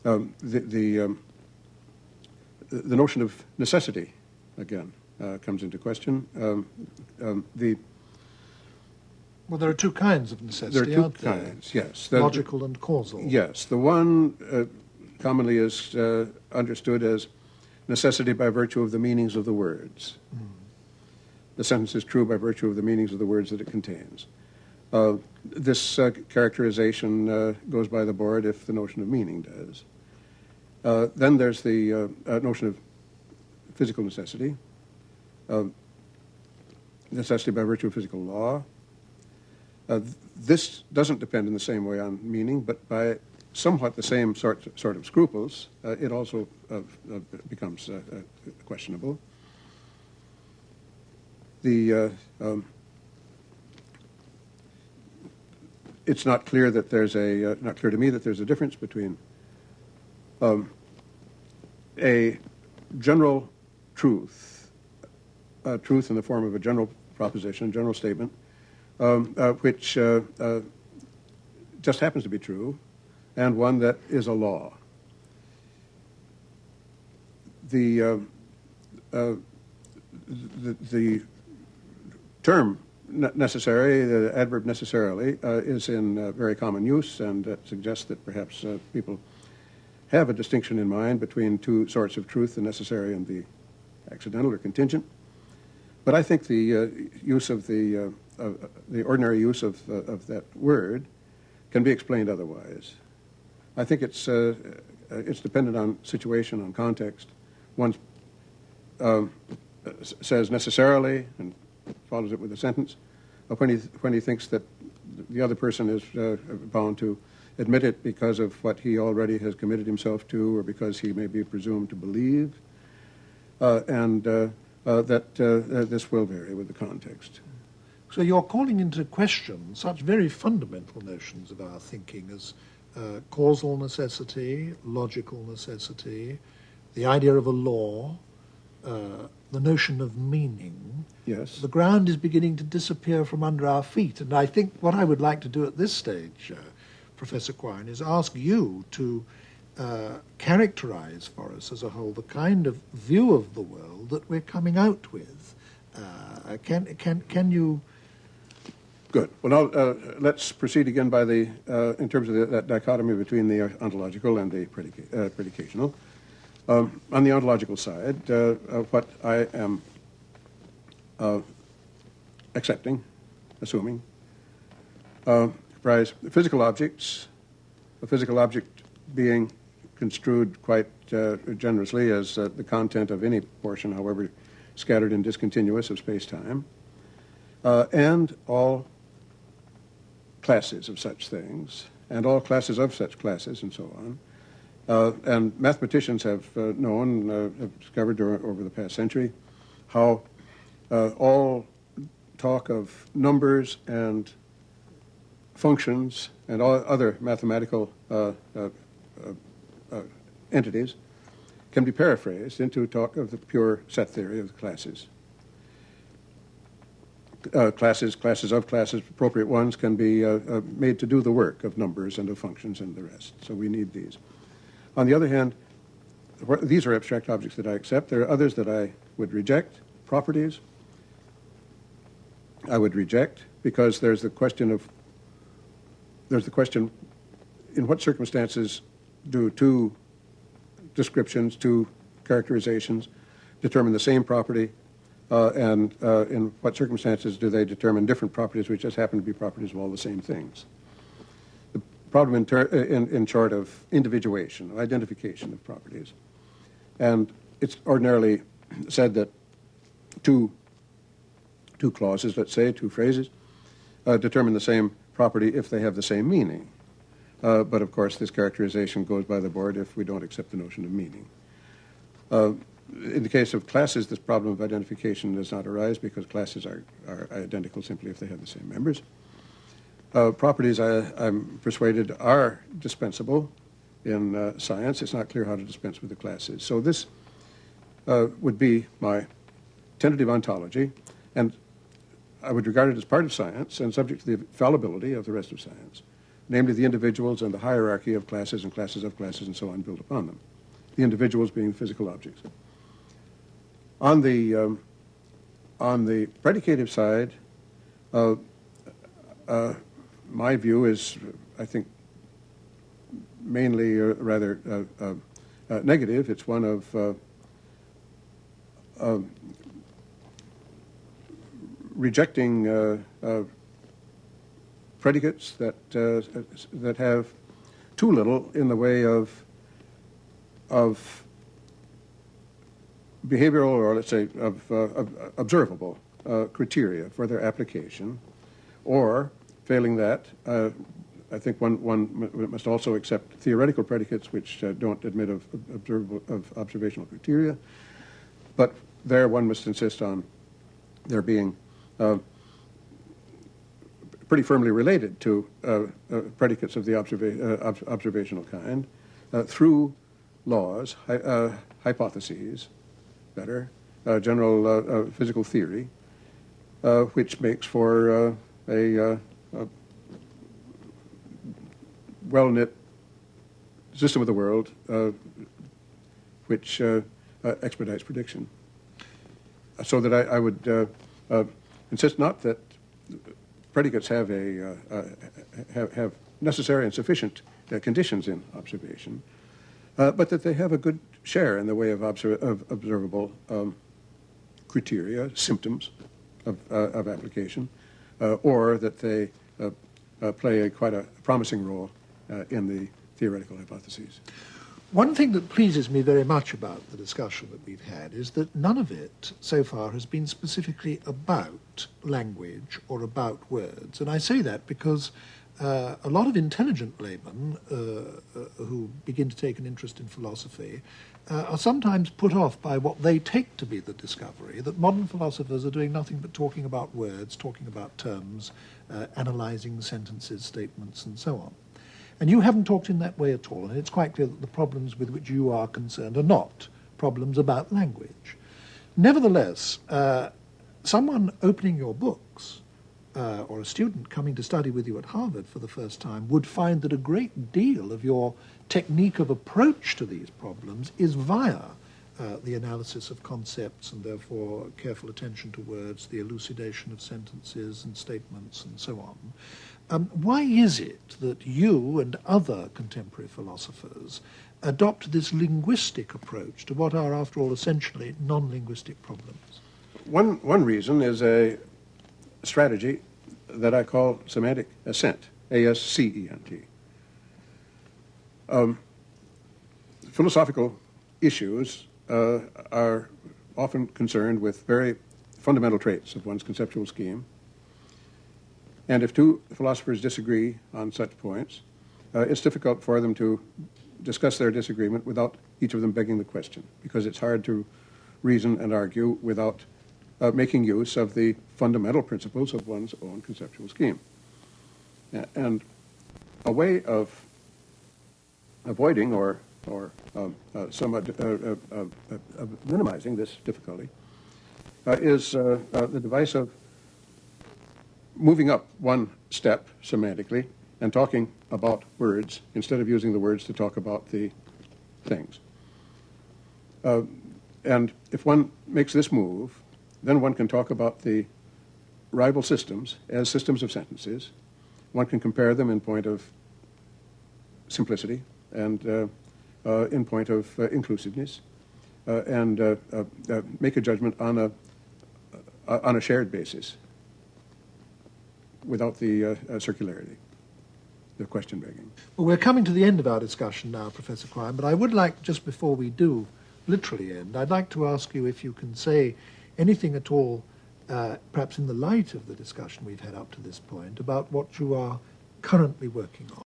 The notion of necessity, again, comes into question. Well, there are two kinds of necessity, There are two kinds, yes. Logical and causal. Yes. The one commonly is understood as necessity by virtue of the meanings of the words. Mm. The sentence is true by virtue of the meanings of the words that it contains. This characterization goes by the board if the notion of meaning does. Then there's the notion of physical necessity, necessity by virtue of physical law. This doesn't depend in the same way on meaning, but by somewhat the same sort of scruples, it also becomes questionable. It's not clear that there's not clear to me that there's a difference between a general truth, truth in the form of a general proposition, general statement, which just happens to be true, and one that is a law. The term necessary, the adverb necessarily, is in very common use, and that suggests that perhaps people have a distinction in mind between two sorts of truth, the necessary and the accidental or contingent. But I think the use of the ordinary use of that word can be explained otherwise. I think it's dependent on situation, on context. One says necessarily and follows it with a sentence when he thinks that the other person is bound to admit it because of what he already has committed himself to, or because he may be presumed to believe, and that this will vary with the context. So you're calling into question such very fundamental notions of our thinking as causal necessity, logical necessity, the idea of a law, the notion of meaning. Yes. The ground is beginning to disappear from under our feet. And I think what I would like to do at this stage, Professor Quine, is ask you to characterize for us as a whole the kind of view of the world that we're coming out with. Can you... Good. Well, now let's proceed again by in terms of that dichotomy between the ontological and the predicational. On the ontological side, what I am accepting, assuming, comprise physical objects, a physical object being construed quite generously as the content of any portion, however scattered and discontinuous, of space-time, and all classes of such things, and all classes of such classes, and so on. And mathematicians have known, have discovered over the past century, how all talk of numbers and functions and all other mathematical entities can be paraphrased into talk of the pure set theory of the classes. Classes of classes, appropriate ones, can be made to do the work of numbers and of functions and the rest. So we need these. On the other hand, these are abstract objects that I accept. There are others that I would reject. Properties, I would reject, because there's the question in what circumstances do two descriptions, two characterizations determine the same property, and in what circumstances do they determine different properties which just happen to be properties of all the same things. The problem in short of individuation, of identification of properties. And it's ordinarily said that two clauses, let's say, two phrases, determine the same property if they have the same meaning. But of course, this characterization goes by the board if we don't accept the notion of meaning. In the case of classes, this problem of identification does not arise because classes are identical simply if they have the same members. Properties, I'm persuaded, are dispensable in science. It's not clear how to dispense with the classes. So this would be my tentative ontology, and I would regard it as part of science and subject to the fallibility of the rest of science. namely the individuals and the hierarchy of classes and classes of classes and so on built upon them, the individuals being physical objects. On the predicative side, my view is, I think, mainly rather negative. It's one of rejecting predicates that have too little in the way of behavioral, or let's say of observable criteria for their application, or failing that, I think one must also accept theoretical predicates which don't admit of observational criteria, but there one must insist on their being pretty firmly related to predicates of the observational kind through laws, hypotheses, better, general physical theory, which makes for a well-knit system of the world which expedites prediction. So that I would insist not that predicates have have necessary and sufficient conditions in observation, but that they have a good share in the way of observable criteria, symptoms of application, or that they play quite a promising role in the theoretical hypotheses. One thing that pleases me very much about the discussion that we've had is that none of it so far has been specifically about language or about words. And I say that because a lot of intelligent laymen who begin to take an interest in philosophy are sometimes put off by what they take to be the discovery that modern philosophers are doing nothing but talking about words, talking about terms, analysing sentences, statements, and so on. And you haven't talked in that way at all, and it's quite clear that the problems with which you are concerned are not problems about language. Nevertheless, someone opening your books, or a student coming to study with you at Harvard for the first time, would find that a great deal of your technique of approach to these problems is via the analysis of concepts and therefore careful attention to words, the elucidation of sentences and statements and so on. Why is it that you and other contemporary philosophers adopt this linguistic approach to what are, after all, essentially non-linguistic problems? One reason is a strategy that I call semantic ascent, A-S-C-E-N-T. Philosophical issues are often concerned with very fundamental traits of one's conceptual scheme. And if two philosophers disagree on such points, it's difficult for them to discuss their disagreement without each of them begging the question, because it's hard to reason and argue without making use of the fundamental principles of one's own conceptual scheme. And a way of avoiding or somewhat minimizing this difficulty is the device of moving up one step semantically and talking about words instead of using the words to talk about the things. And if one makes this move, then one can talk about the rival systems as systems of sentences. One can compare them in point of simplicity and in point of inclusiveness, and make a judgment on a shared basis without the circularity, the question begging. Well, we're coming to the end of our discussion now, Professor Quine, but I would like, just before we do literally end, I'd like to ask you if you can say anything at all, perhaps in the light of the discussion we've had up to this point, about what you are currently working on.